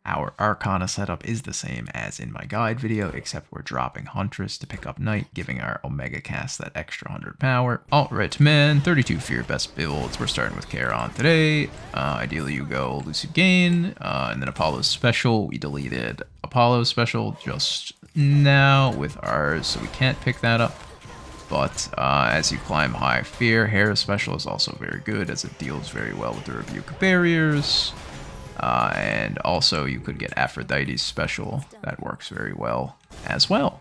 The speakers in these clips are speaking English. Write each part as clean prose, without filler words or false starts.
Our Arcana setup is the same as in my guide video, except we're dropping Huntress to pick up Knight, giving our Omega cast that extra 100 power. Alt-right man, 32 fear, best builds. We're starting with Charon today. Ideally you go Lucid Gain, and then Apollo's Special. We deleted Apollo's Special just now with ours, so we can't pick that up. But as you climb high fear, Hera's Special is also very good as it deals very well with the Rebuke Barriers. And also you could get Aphrodite's Special. That works very well as well.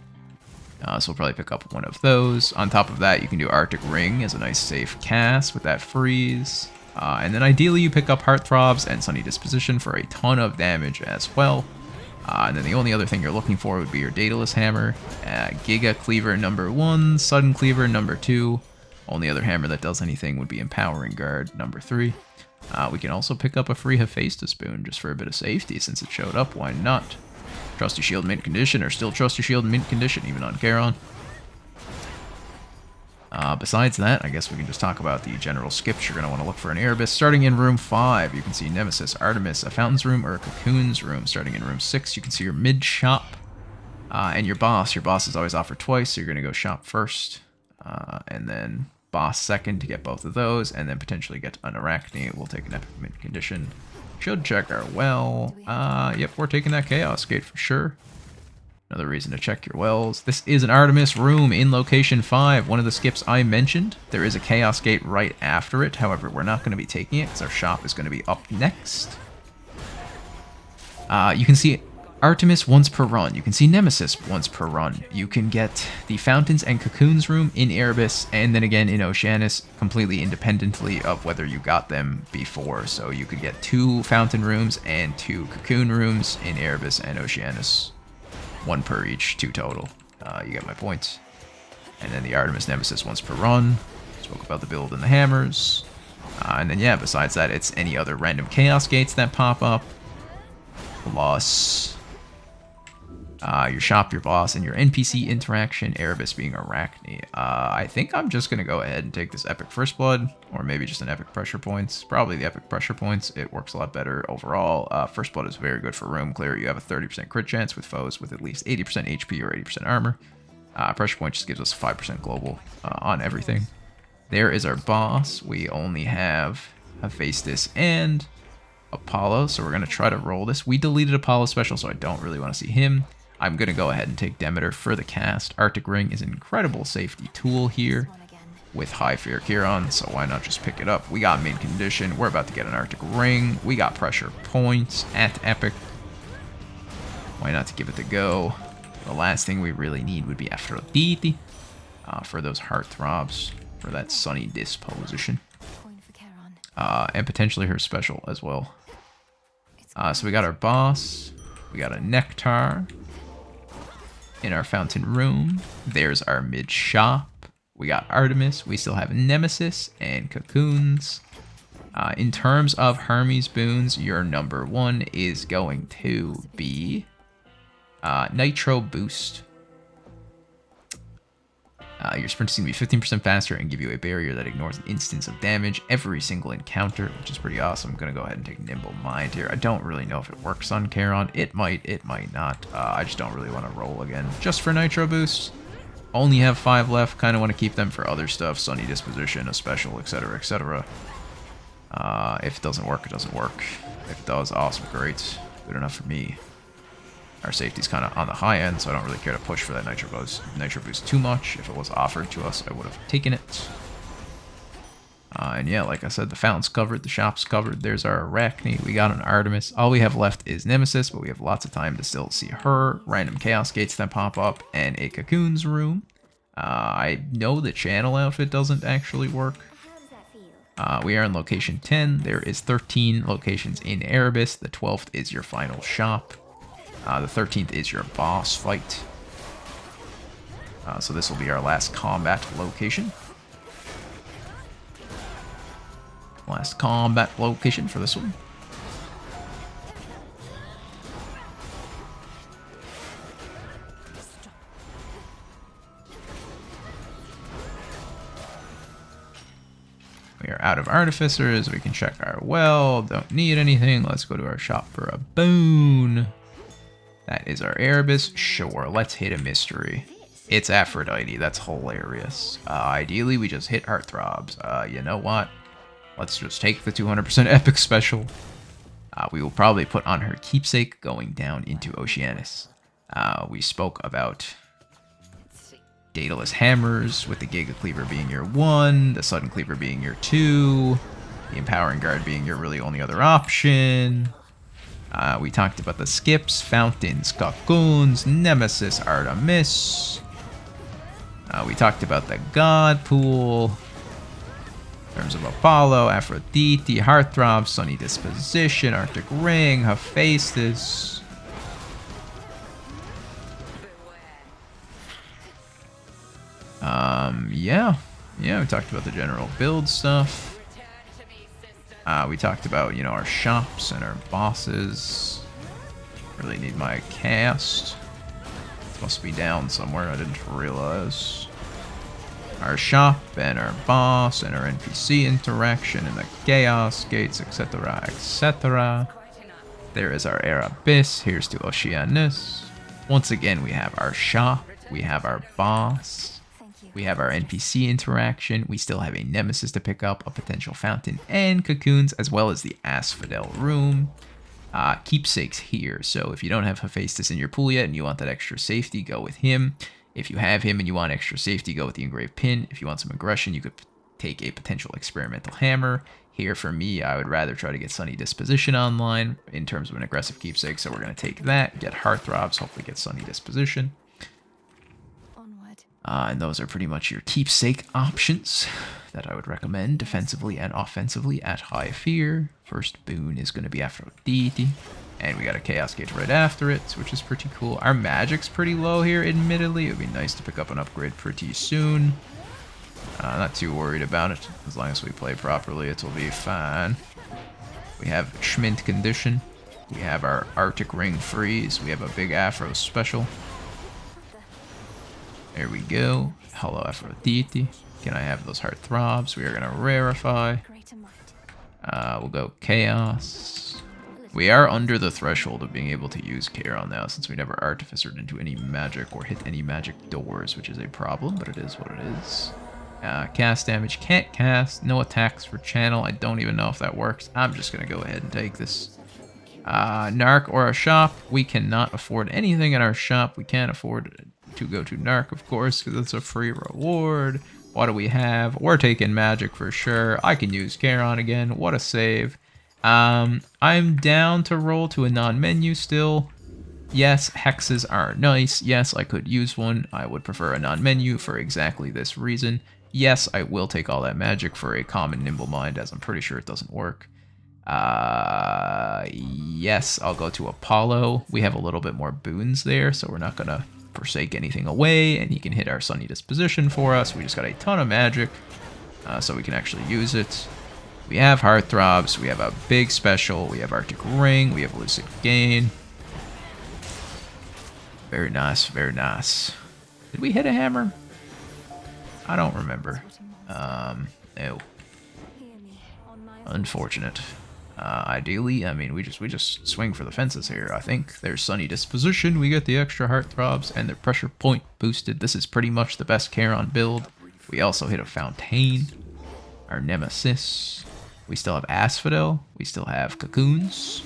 So we'll probably pick up one of those. On top of that, you can do Arctic Ring as a nice safe cast with that freeze. And then ideally you pick up Heartthrobs and Sunny Disposition for a ton of damage as well. And then the only other thing you're looking for would be your Daedalus Hammer, Giga Cleaver number 1, Sudden Cleaver number 2. Only other hammer that does anything would be Empowering Guard number 3. We can also pick up a free Hephaestus Boon just for a bit of safety since it showed up. Why not? Trusty Shield mint condition, or still Trusty Shield mint condition even on Charon. Besides that, I guess we can just talk about the general skips you're going to want to look for in Erebus. Starting in room 5, you can see Nemesis, Artemis, a Fountain's Room, or a Cocoon's Room. Starting in room 6, you can see your mid shop and your boss. Your boss is always offered twice, so you're going to go shop first, and then boss second to get both of those, and then potentially get an Arachne. We'll take an Epic Mint condition. Should check our well. Yep, we're taking that Chaos Gate for sure. Another reason to check your wells. This is an Artemis room in location 5. One of the skips I mentioned. There is a Chaos Gate right after it. However, we're not going to be taking it because our shop is going to be up next. You can see Artemis once per run. You can see Nemesis once per run. You can get the Fountains and Cocoons room in Erebus, and then again in Oceanus, completely independently of whether you got them before. So you could get 2 Fountain rooms and 2 Cocoon rooms in Erebus and Oceanus. 1 per each, 2 total. You get my point. And then the Artemis Nemesis once per run. Spoke about the build and the hammers. And then yeah, besides that, it's any other random Chaos Gates that pop up. Plus your shop, your boss, and your NPC interaction, Erebus being Arachne. I think I'm just going to go ahead and take this Epic First Blood, or maybe just an Epic Pressure Points. Probably the Epic Pressure Points. It works a lot better overall. First Blood is very good for room clear. You have a 30% crit chance with foes with at least 80% HP or 80% armor. Pressure Point just gives us 5% global on everything. There is our boss. We only have Hephaestus and Apollo, so we're going to try to roll this. We deleted Apollo Special, so I don't really want to see him. I'm going to go ahead and take Demeter for the cast. Arctic Ring is an incredible safety tool here with high fear Charon, so why not just pick it up? We got main condition. We're about to get an Arctic Ring. We got pressure points at Epic. Why not to give it a go? The last thing we really need would be Aphrodite for those Heartthrobs, for that Sunny Disposition. And potentially her special as well. So we got our boss. We got a Nectar in our Fountain Room. There's our mid shop. We got Artemis. We still have Nemesis and Cocoons. In terms of Hermes boons, your number 1 is going to be Nitro Boost. Your sprint is going to be 15% faster and give you a barrier that ignores an instance of damage every single encounter, which is pretty awesome. I'm going to go ahead and take Nimble Mind here. I don't really know if it works on Charon. It might not. I just don't really want to roll again. Just for Nitro Boost. Only have 5 left. Kind of want to keep them for other stuff. Sunny Disposition, a special, etc., etc. If it doesn't work, it doesn't work. If it does, awesome, great. Good enough for me. Our safety's kind of on the high end, so I don't really care to push for that Nitro Boost too much. If it was offered to us, I would have taken it. And yeah, like I said, the fountain's covered, the shop's covered. There's our Arachne. We got an Artemis. All we have left is Nemesis, but we have lots of time to still see her. Random Chaos Gates that pop up, and a Cocoon's room. I know the channel outfit doesn't actually work. We are in location 10. There is 13 locations in Erebus. The 12th is your final shop. The 13th is your boss fight. So this will be our last combat location. Last combat location for this one. We are out of artificers. We can check our well. Don't need anything. Let's go to our shop for a boon. That is our Erebus. Sure, let's hit a mystery. It's Aphrodite. That's hilarious. Ideally, we just hit Heartthrobs. You know what? Let's just take the 200% epic special. We will probably put on her keepsake going down into Oceanus. We spoke about Daedalus Hammers, with the Giga Cleaver being your 1, the Sudden Cleaver being your 2, the Empowering Guard being your really only other option. We talked about the skips, Fountains, Cocoons, Nemesis, Artemis. We talked about the God Pool. In terms of Apollo, Aphrodite, Heartthrob, Sunny Disposition, Arctic Ring, Hephaestus. Yeah, we talked about the general build stuff. We talked about, you know, our shops and our bosses. Really need my cast. It must be down somewhere, I didn't realize. Our shop and our boss and our NPC interaction and the chaos gates, etc, etc. There is our Erebus. Here's to Oceanus. Once again, we have our shop, we have our boss, we have our NPC interaction, we still have a Nemesis to pick up, a potential fountain, and cocoons, as well as the Asphodel room. Keepsakes here, so if you don't have Hephaestus in your pool yet and you want that extra safety, go with him. If you have him and you want extra safety, go with the engraved pin. If you want some aggression, you could take a potential experimental hammer. Here for me, I would rather try to get Sunny Disposition online in terms of an aggressive keepsake, so we're going to take that, get Heartthrobs, hopefully get Sunny Disposition. And those are pretty much your keepsake options that I would recommend defensively and offensively at high fear. First boon is going to be Aphrodite. And we got a Chaos Gauge right after it, which is pretty cool. Our magic's pretty low here, admittedly. It would be nice to pick up an upgrade pretty soon. Not too worried about it. As long as we play properly, it'll be fine. We have Schmint Condition. We have our Arctic Ring Freeze. We have a big Afro special. There we go. Hello, Aphrodite. Can I have those Heartthrobs? We are going to rarefy. We'll go Chaos. We are under the threshold of being able to use Charon now, since we never artificered into any magic or hit any magic doors, which is a problem, but it is what it is. Cast damage, can't cast, no attacks for channel. I don't even know if that works. I'm just going to go ahead and take this. Narc or a shop. We cannot afford anything in our shop. We can't afford to go to Narc, of course, because it's a free reward. What do we have? We're taking magic for sure. I can use Charon again. What a save. I'm down to roll to a non-menu still. Yes, hexes are nice. Yes, I could use one. I would prefer a non-menu for exactly this reason. Yes, I will take all that magic for a common nimble mind, as I'm pretty sure it doesn't work. Yes, I'll go to Apollo. We have a little bit more boons there, so we're not gonna forsake anything away, and he can hit our Sunny Disposition for us. We just got a ton of magic, so we can actually use it. We have Heartthrobs, we have a big special, we have Arctic Ring, we have Lucid Gain. Very nice, very nice. Did we hit a hammer? I don't remember. No. Unfortunate. Ideally, I mean, we just swing for the fences here. I think there's Sunny Disposition, we get the extra Heartthrobs, and the pressure point boosted. This is pretty much the best Charon build. We also hit a Fountain, our Nemesis. We still have Asphodel. We still have Cocoons.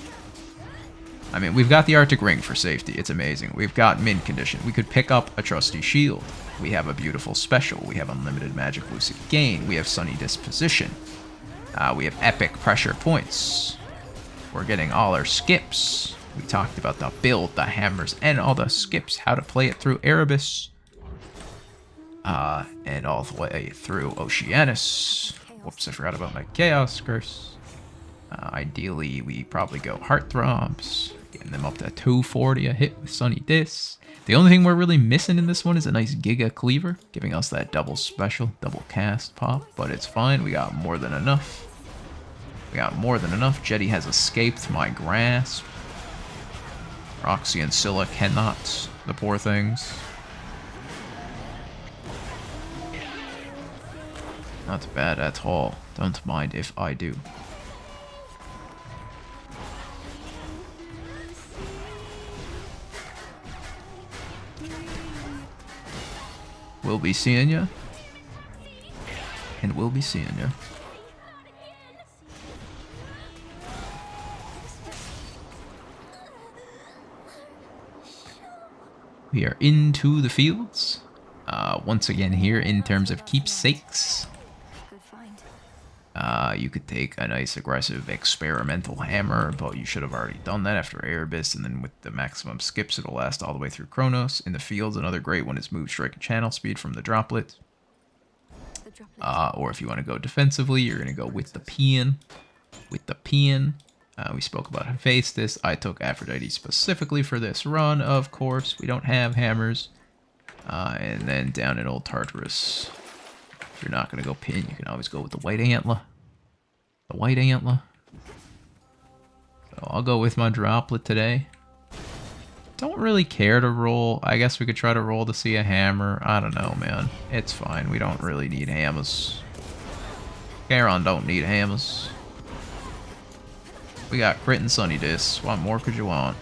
I mean, we've got the Arctic Ring for safety. It's amazing. We've got Mint Condition. We could pick up a Trusty Shield. We have a beautiful special. We have Unlimited Magic Lucid Gain. We have Sunny Disposition. We have Epic Pressure Points. We're getting all our skips. We talked about the build, the hammers, and all the skips. How to play it through Erebus. And all the way through Oceanus. Whoops, I forgot about my Chaos Curse. Ideally, we probably go Heartthrobs, getting them up to 240 a hit with Sunny Dis. The only thing we're really missing in this one is a nice Giga Cleaver, giving us that double special, double cast pop, but it's fine. We got more than enough. We got more than enough. Jetty has escaped my grasp. Roxy and Scylla cannot, the poor things. Not bad at all. Don't mind if I do. We'll be seeing ya. And we'll be seeing ya. We are into the fields. Once again here in terms of keepsakes. You could take a nice aggressive experimental hammer, but you should have already done that after Erebus, and then with the maximum skips it'll last all the way through Chronos. In the fields, another great one is move, strike, and channel speed from the droplet. Or if you want to go defensively, you're going to go with the Paean. With the Paean. We spoke about Hephaestus. I took Aphrodite specifically for this run, of course. We don't have hammers. And then down in Old Tartarus. If you're not going to go pin, you can always go with the White Antler. The White Antler. So I'll go with my droplet today. Don't really care to roll. I guess we could try to roll to see a hammer. I don't know, man. It's fine. We don't really need hammers. Charon don't need hammers. We got crit and Sunny Disc. What more could you want?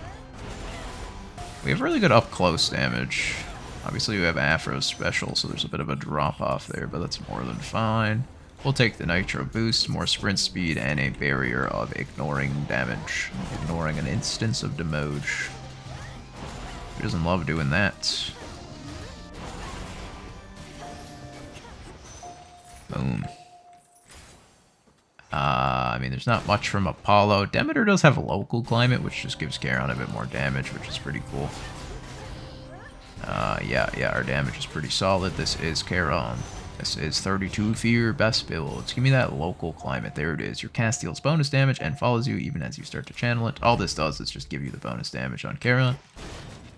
We have really good up-close damage. Obviously, we have Afro's special, so there's a bit of a drop-off there, but that's more than fine. We'll take the Nitro boost, more sprint speed, and a barrier of ignoring damage. Ignoring an instance of Demoge. Who doesn't love doing that? Boom. I mean, there's not much from Apollo. Demeter does have a local climate, which just gives Charon a bit more damage, which is pretty cool. Yeah, our damage is pretty solid. This is Charon. This is 32 fear, best builds. Give me that local climate. There it is. Your cast deals bonus damage and follows you even as you start to channel it. All this does is just give you the bonus damage on Charon.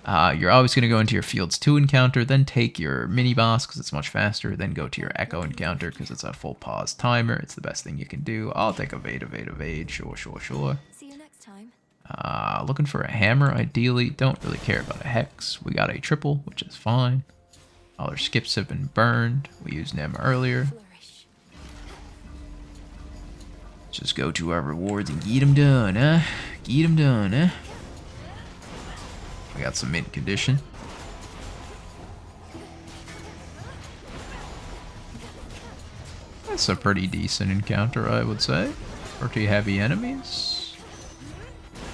You're always going to go into your Fields 2 encounter, then take your mini-boss because it's much faster, then go to your Echo encounter because it's a full pause timer. It's the best thing you can do. I'll take evade. Sure. See you next time. Looking for a hammer, ideally. Don't really care about a hex. We got a triple, which is fine. All our skips have been burned. We used them earlier. Flourish. Just go to our rewards and get them done, huh? Get them done, huh? We got some mint condition. That's a pretty decent encounter, I would say. Pretty heavy enemies.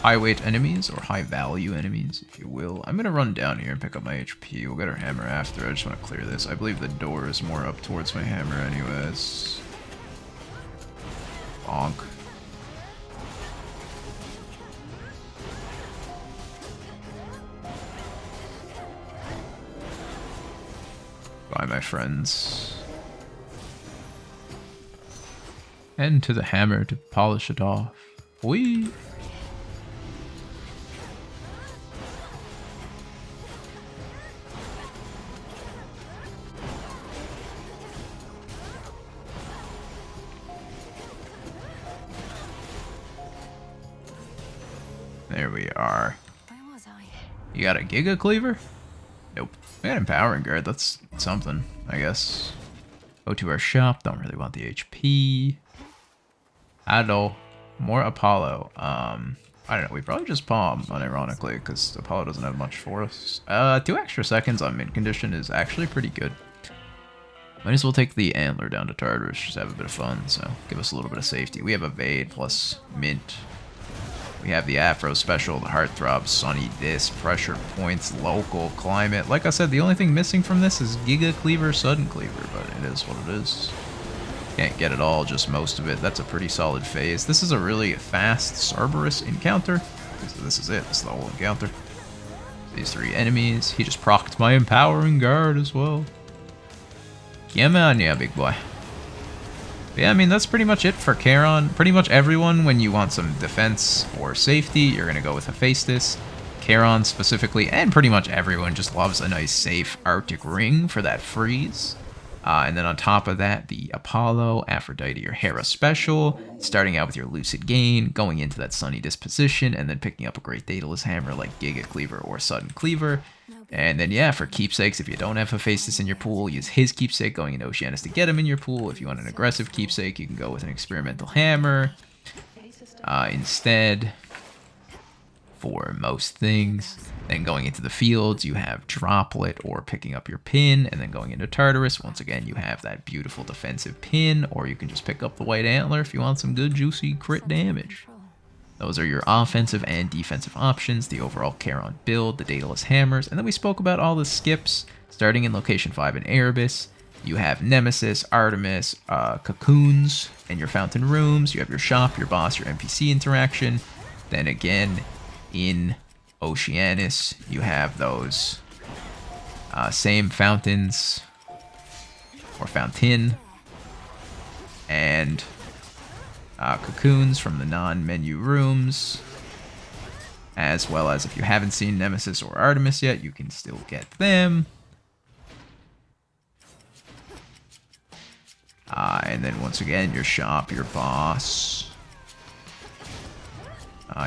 High weight enemies, or high value enemies, if you will. I'm gonna run down here and pick up my HP. We'll get our hammer after. I just want to clear this. I believe the door is more up towards my hammer anyways. Bonk. Bye, my friends. And to the hammer to polish it off. Whee! There we are. Where was I? You got a Giga Cleaver? Nope. We got Empowering Guard. That's something, I guess. Go to our shop. Don't really want the HP. Adol. More Apollo. I don't know. We probably just palm, unironically, because Apollo doesn't have much for us. 2 extra seconds on mint condition is actually pretty good. Might as well take the Antler down to Tartarus. Just have a bit of fun, so give us a little bit of safety. We have Evade plus mint. We have the Afro special, the Heartthrob, Sunny Disc, Pressure Points, Local Climate. Like I said, the only thing missing from this is Giga Cleaver, Sudden Cleaver, but it is what it is. Can't get it all, just most of it. That's a pretty solid phase. This is a really fast Cerberus encounter. This is it. This is the whole encounter. These 3 enemies. He just procced my Empowering Guard as well. Come on, yeah, big boy. Yeah, I mean, that's pretty much it for Charon. Pretty much everyone, when you want some defense or safety, you're going to go with Hephaestus. Charon specifically, and pretty much everyone just loves a nice, safe Arctic Ring for that freeze. And then on top of that, the Apollo, Aphrodite, or Hera special, starting out with your Lucid Gain, going into that Sunny Disposition, and then picking up a great Daedalus Hammer like Giga Cleaver or Sudden Cleaver. And then, yeah, for keepsakes, if you don't have Hephaestus in your pool, use his keepsake going into Oceanus to get him in your pool. If you want an aggressive keepsake, you can go with an experimental hammer instead for most things. Then going into the fields, you have Droplet or picking up your pin. And then going into Tartarus, once again, you have that beautiful defensive pin, or you can just pick up the White Antler if you want some good, juicy crit damage. Those are your offensive and defensive options, the overall Charon build, the Daedalus Hammers, and then we spoke about all the skips. Starting in Location 5 in Erebus, you have Nemesis, Artemis, Cocoons, and your Fountain Rooms. You have your shop, your boss, your NPC interaction. Then again, in Oceanus, you have those same fountains, or fountain, and cocoons from the non-menu rooms, as well as if you haven't seen Nemesis or Artemis yet, you can still get them. And then once again, your shop, your boss,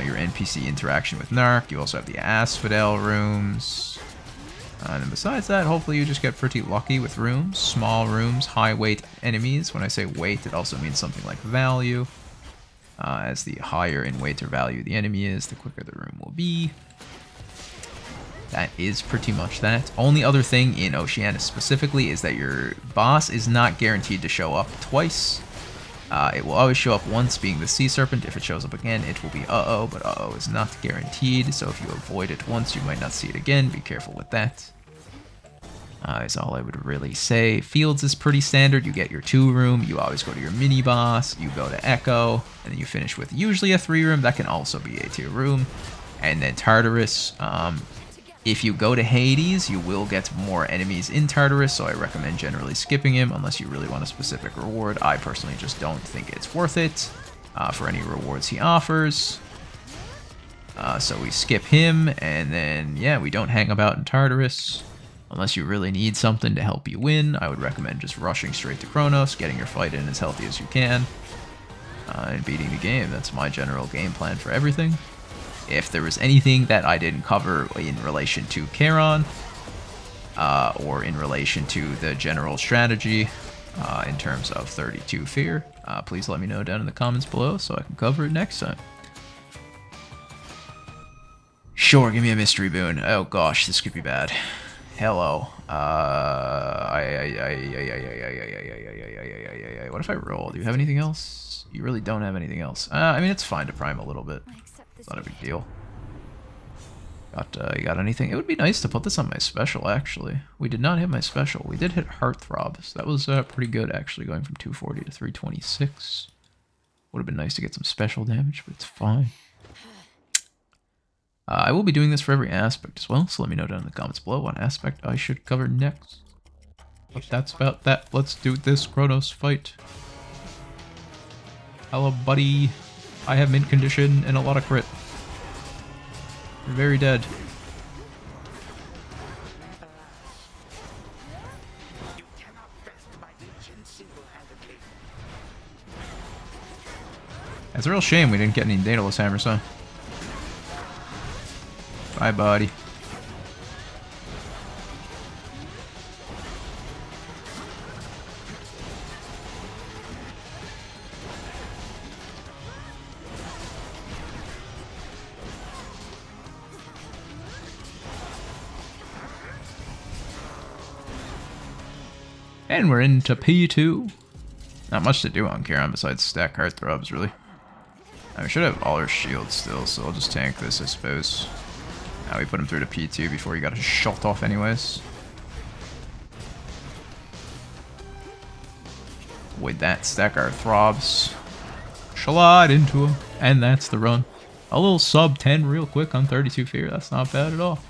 your NPC interaction with Narc. You also have the Asphodel rooms. And then besides that, hopefully you just get pretty lucky with rooms. Small rooms, high weight enemies. When I say weight, it also means something like value. As the higher in weight or value the enemy is, the quicker the room will be. That is pretty much that. Only other thing in Oceanus specifically is that your boss is not guaranteed to show up twice. It will always show up once, being the Sea Serpent. If it shows up again, it will be uh-oh, but uh-oh is not guaranteed, so if you avoid it once, you might not see it again. Be careful with that. Is all I would really say. Fields is pretty standard. You get your 2-room, you always go to your mini-boss, you go to Echo, and then you finish with usually a 3-room. That can also be a 2-room. And then Tartarus. If you go to Hades, you will get more enemies in Tartarus, so I recommend generally skipping him unless you really want a specific reward. I personally just don't think it's worth it for any rewards he offers. So we skip him, and then, yeah, we don't hang about in Tartarus. Unless you really need something to help you win, I would recommend just rushing straight to Kronos, getting your fight in as healthy as you can, and beating the game. That's my general game plan for everything. If there was anything that I didn't cover in relation to Charon, or in relation to the general strategy in terms of 32 Fear, please let me know down in the comments below so I can cover it next time. Sure, give me a mystery boon. Oh gosh, this could be bad. Hello. What if I roll? Do you have anything else? You really don't have anything else. I mean, it's fine to prime a little bit. It's not a big deal. You got anything? It would be nice to put this on my special, actually. We did not hit my special. We did hit Heartthrob, so that was pretty good, actually, going from 240 to 326. Would have been nice to get some special damage, but it's fine. I will be doing this for every aspect as well, so let me know down in the comments below what aspect I should cover next. But that's about that. Let's do this Kronos fight. Hello, buddy. I have mint condition and a lot of crit. You're very dead. It's a real shame we didn't get any Daedalus Hammers, huh? Bye, buddy. And we're into P2. Not much to do on Charon besides stack Heartthrobs, really. We should have all our shields still, so I'll just tank this, I suppose. Now we put him through to P2 before he got his shot off anyways. With that, stack our throbs. Slide into him. And that's the run. A little sub 10 real quick on 32 Fear. That's not bad at all.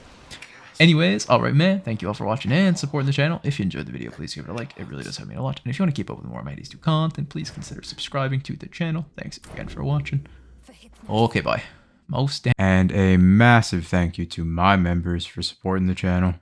Anyways, alright man, thank you all for watching and supporting the channel. If you enjoyed the video, please give it a like. It really does help me a lot. And if you want to keep up with more of my Hades 2 content, please consider subscribing to the channel. Thanks again for watching. Okay, bye. And a massive thank you to my members for supporting the channel.